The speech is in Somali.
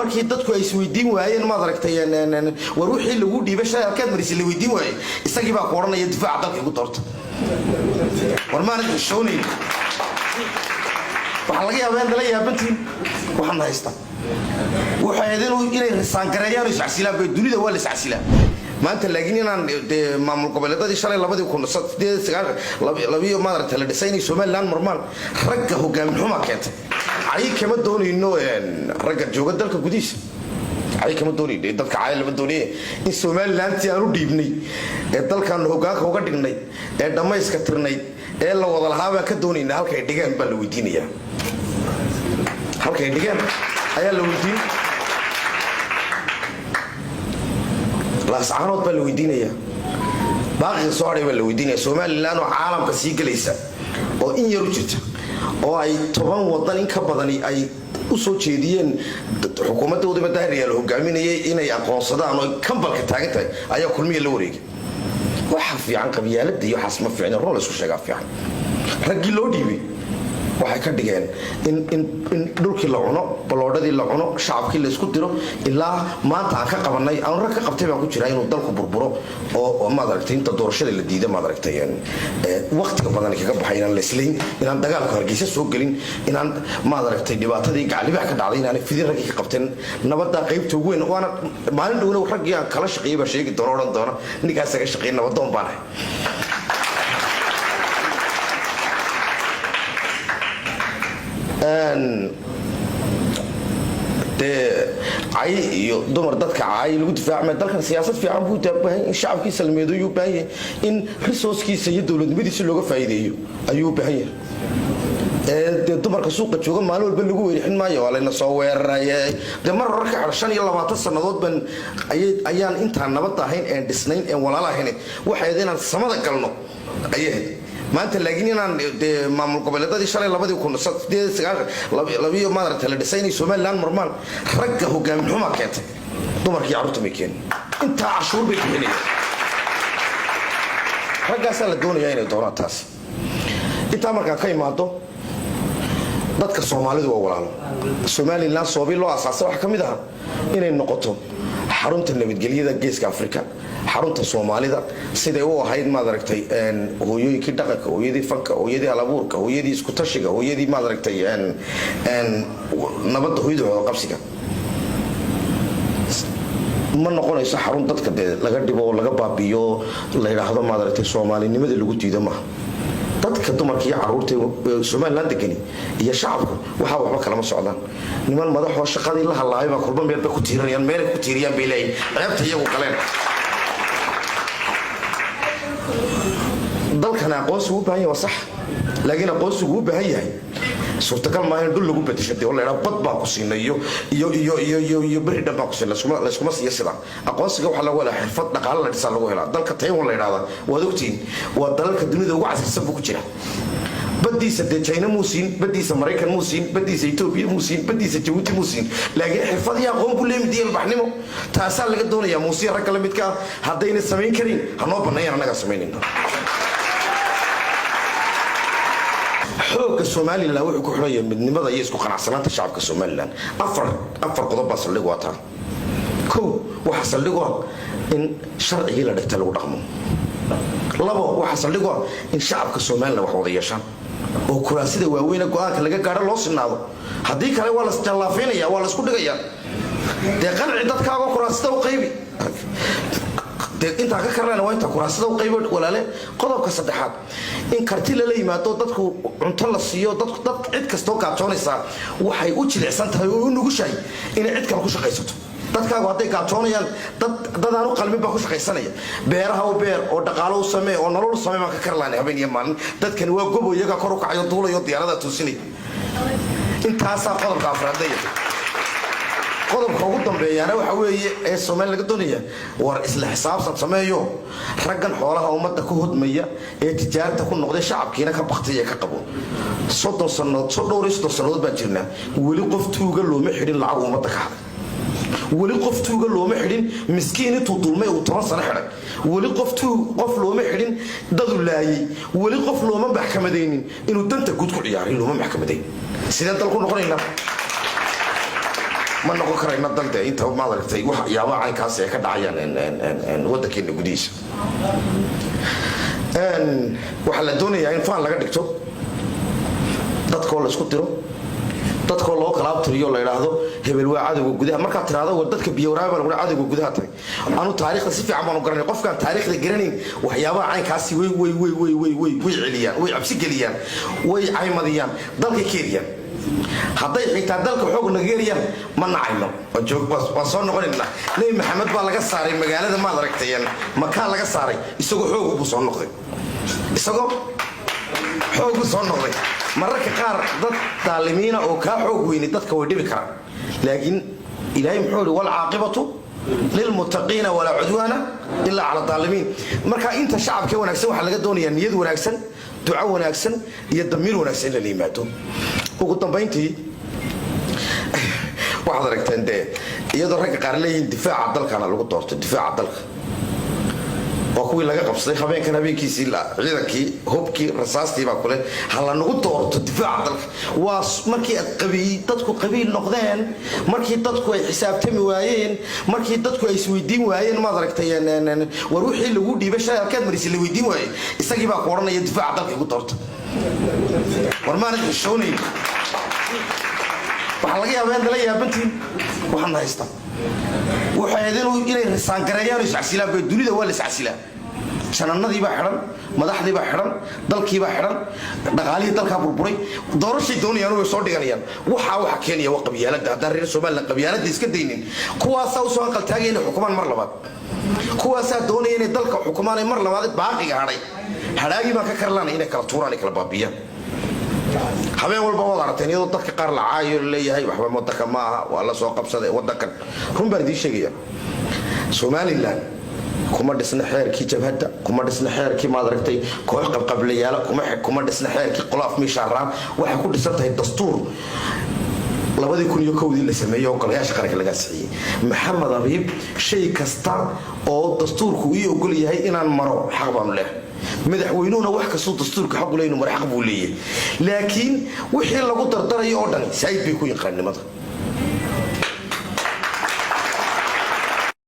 markii dadku ay isweydiin waayeen ma aragtay war wixii lagu dhiibay shaqaad marisay la weydiin waayay isagii baa qoranaya difaaca dalka ugu doorta war ma anad shoonay waxa laga yaabaa in la yaabantiin waxaan haystaa waxa inay risaan gareeyaan iscasilaan bay dunida waa la iscasilaan maanta laakiin inaan maamul goboleedadii shalay 2019 ma aragtay la dhisay Soomaaliland marmaan ragga hogaamin xuma keentay ay kama doonayno ragga jooga dalka gudihiisa ay kama doonayno dadka caayil lama doonayay in Soomaaliland aanu dhiibnay ee dalkan hoggaanka uga dhignay ee dhamayska tirnay ee la wada lahaaba ka doonayna halkay dhigaan baa la weydiinaya halkay dhigaan ayaa la weydiin la saarod baa la weydiinaya baaqi soo haray baa la weydiinaya Soomaaliland oo caalamka sii galaysa oo in yar u jirta oo ay 10 wadan in ka badan ay u soo jeediyeen xukuumadda wadamada reer hogaaminayay inay aqoonsadaan oo kambalka taagantahay ayaa kulmiye la wareegay waxa fiican qabiyaalada iyo xasma fiican roo la isku sheegaa fiican ragii loo dhiibay waxay ka dhigeen in dhulkii la cuno baloodadii la cuno shacabkii la isku diro ilaa maanta aan ka qabanay aan rag ka qabtay baan ku jiraa inuu dalku burburo oo ma aragtay inta doorashada la diiday ma aragtay waqtiga badan kaga baxay inaan la islayn inaan dagaalku hargeysa soo galin inaan ma aragtay dhibaatadii gacalibaha ka dhacday inaan fidin rag ka qabteen nabadda qaybta ugu weyn waana maalin dhowna ragii aan kala shaqeeyay baa sheegi doona oran doona ninkaas ka shaqeeyay nabadoon baan ahay ay iyo dumar dadka ay lagu difaacmay dalkan siyaasad fiican buu taabay in shacabkii salmeedo uu baahay in resource-kiisa iyo dawladnimadiisa looga faa'iideeyo ayuu baahay dumarka suuqa jooga maalin walba lagu weerixin maayo waa la soo weerarayay mar hore ka xarshan iyo 20 sanadood ban ayaan inta nabad ahayn ee dhisnayn ee walaalahayn waxay inaan samada galno ayay maanta laakiin inaan maamul goboleedadii shalay 2019 ma aragtay la dhisay Soomaaliland marmaan ragga hogaamin xuma keentay dumarkii carruurta ma keen inta cashuur bay bixinayaan raggaas la doonayaa inay doonaan taas inta marka ka imaado dadka Soomaalidu waa walaalo Soomaaliland soobi loo asaasay wax kamid ah inay noqoto xarunta nabadgelyada geeska Afrika xarunta Soomaalida sida uu ahayd ma aragtay hooyooyinkii dhaqanka hooyadii fanka hooyadii halabuurka hooyadii isku tashiga hooyadii ma aragtay nabadda hooyadooda qabsiga ma noqonayso xarun dadka laga dhibo laga baabiyo la yiraahdo ma aragtay Soomaalinimada lagu diido ma dadka dumarkii carruurta Soomaaliland degani iyo shacabku waxa waxba kala ma socdaan niman madaxo shaqadii la halaayay ba kulba meel ba ku tiirayaan meel ku tiiriyaan beelay qaybta iyagu galeen dalkan aqoonsi u baahan yahay sax laakiin aqoonsi u baahan yahay suurtagal ma in dul lagu bedeshay oo la yiraahdo bad baa ku siinayo iyo bari dhab baa ku siinayo la isku siyasada aqoonsiga waxa lagu helaa xirfad dhaqaale la dhisan lagu helaa dalka Taiwan la yiraahdo waa ogtiin waa dalalka dunida ugu casrisan ku jira badiisa China muusin badiisa Mareykan muusin badiisa Ethiopia muusin badiisa Djibouti muusin laakiin xirfad yaa qoon ku leeyahay baxnimo taas laga doonayaa muusin rag kala midka hadayna sameyn karin hanoo banayna anaga sameynayna xooga Soomaaliland wuxuu ku xiraya midnimada iyo isku qanacsanaanta shacabka Soomaaliland afar qodob baa saldhig wata waxa saldhig in sharciga la dhigto lagu dhaqmo labo waxa saldhig in shacabka Soomaaliland wax wada yeeshaan oo kuraasida waaweyn go'aanka laga gaaro loo sinaado hadii kale waa la isjallaafinaya waa la isku dhigaya qanci dadkaaga kuraasida u qaybi inta ka karnaa waa inta kuraasada u qaybo walaale qodobka saddexaad in karti la yimaado dadku cunto la siiyo dad cid kasto ka toonaysa waxay u jilicsan tahay oo u nugushay in cid kale ku shaqaysato dadkaagu haday ka toonayaan dad aan u qalmin ba ku shaqaysanaya beeraha oo beer oo dhaqaalo u sameeyo oo nolol sameeyo ma ka karlaan habeen iyo maalin dadkan waa gobo iyaga kor u kacayo duulayo diyaarada tuusinay intaas qodobka afraad qodobka ugu dambeeyana waxa weeye ee Soomaaliland laga doonaya war isla xisaabsan sameeyo raggan xoolaha ummadda ku hodmaya ee tijaarta ku noqday shacabkiina ka baqtay ka qabo 30 sanadood baan jirnaa wali qof tuuga looma xidhin lacag ummadda ka haday wali qof tuuga looma xidhin miskiin intuu dulmay uu 10 sano xidhay wali qof looma xidhin dad u laayay wali qof looma maxkamadeynin inuu danta guud ku ciyaaray looma maxkamadeyn sidee dalku noqonayna ما نقول كرينا ضل ده أنت ما دركتي واحد يا واعي كاسة كده عيان ودك إنه قديش وحلا الدنيا يعني فعلا لقد دكتور dadka oo la isku tiro dadka loo kala abtiriyo la yiraahdo hebel waa cadawga gudaha marka tiraado war dadka biyowraaba lagu cadawga gudaha tahay aanu taariikhda si fiican baan u garanay qofkan taariikhda garanay waxyaabaha caynkaasi way ciliyaan way absi galiyaan way aymadiyaan dalka Kenya hadday xitaa dalka xoog nageeriyaan ma nacayno oo joog bas soo noqonayna Nabi Maxamed baa laga saaray magaalada ma aragtayeen maka laga saaray isagoo xoog u soo noqday isagoo xoog u soo noqday mararka qaar dad taalimiina oo ka xoog weyn dadka way dhibi karaan laakiin ilaahay muxuu wal aaqibatu lil muttaqiina wala udwana illa ala taalimiin marka inta shacabka wanaagsan waxa laga doonayaa niyad wanaagsan duco wanaagsan iyo damiir wanaagsan la yimaado ugu dambeyntii waxa aragteen iyadoo rag qaar leeyihiin difaaca dalkana lagu doorto difaaca dalka وكوي لقى قبصي خبين كان بين كيسي لا عيدكي هوبكي رصاصتي باكله هلا نقطة الدفاع ضلك ومركي قبيل تدكو قبيل نقدان مركي تدكو حساب تمي وايين مركي تدكو يسويدين وايين ما دركتين وروحي اللي ودي باش كان مريس اللي ويدين وايين استجيب قرنا يدفع ضلك قطرت ورمانك الشوني وحلاقيها بين دليا بنتي وحنا هيستا وحيدينو إلى رسان كريان يسعسلا بالدنيا ولا يسعسلا شننادي بحرم مدحدي بحرم دلكي بحرم دغالي دلكا بربري دورشي دونيان way soo dhiganayaan waxa Kenya waa qabyaalada dareer Soomaaliland qabyaalada iska deyneen kuwaas oo soo aqal taageen xukuuman mar labaad kuwaas doonayeen dalka xukuuman mar labaad baaqiga haday hadaagi ba ka karlaan inay kala tuuraan kala baabiyaan habeen walba wada aragteen iyadoo dadka qaar la caayo leeyahay waxba waddanka ma aha waa la soo qabsaday waddankan run baan idin sheegaya Somaliland kuma dhisna xeerkii jabhada kuma dhisna xeerkii ma aragtay koox qabqablayaal kuma dhisna xeerkii qolaaf mishaaraan waxa ku dhisantahay dastuur 2001 la sameeyay oo golayaasha qaranka laga saxiyay maxamed abiib shay kasta oo dastuurku uu ogol yahay inaan maro xaq baan leeyahay madaxweynuhuna wax ka soo dastuurka xaq u leeyahay mar xaq buu leeyahay laakiin wixii lagu dardarayo oo dhan saayid bay ku yaqaan nimada